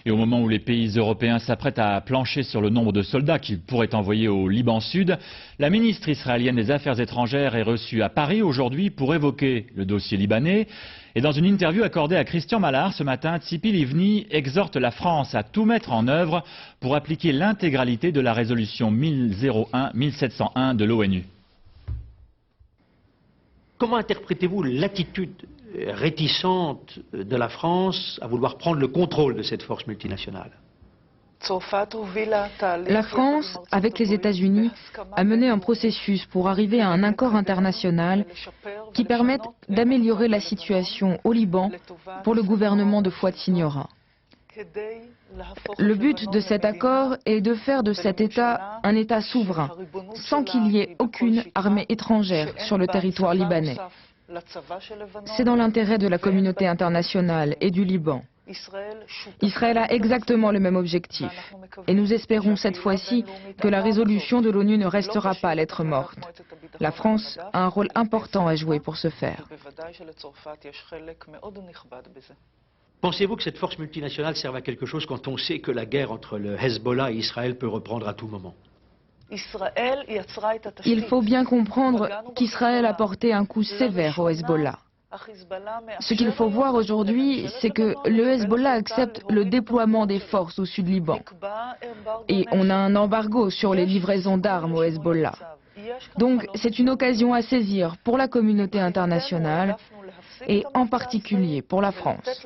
Et au moment où les pays européens s'apprêtent à plancher sur le nombre de soldats qu'ils pourraient envoyer au Liban Sud, la ministre israélienne des Affaires étrangères est reçue à Paris aujourd'hui pour évoquer le dossier libanais. Et dans une interview accordée à Christian Mallard ce matin, Tzipi Livni exhorte la France à tout mettre en œuvre pour appliquer l'intégralité de la résolution 1701 de l'ONU. Comment interprétez-vous l'attitude réticente de la France à vouloir prendre le contrôle de cette force multinationale? La France, avec les États-Unis, a mené un processus pour arriver à un accord international qui permette d'améliorer la situation au Liban pour le gouvernement de Fouad Siniora. Le but de cet accord est de faire de cet État un État souverain, sans qu'il y ait aucune armée étrangère sur le territoire libanais. C'est dans l'intérêt de la communauté internationale et du Liban. Israël a exactement le même objectif. Et nous espérons cette fois-ci que la résolution de l'ONU ne restera pas lettre morte. La France a un rôle important à jouer pour ce faire. Pensez-vous que cette force multinationale serve à quelque chose quand on sait que la guerre entre le Hezbollah et Israël peut reprendre à tout moment? Il faut bien comprendre qu'Israël a porté un coup sévère au Hezbollah. Ce qu'il faut voir aujourd'hui, c'est que le Hezbollah accepte le déploiement des forces au sud Liban. Et on a un embargo sur les livraisons d'armes au Hezbollah. Donc c'est une occasion à saisir pour la communauté internationale et en particulier pour la France.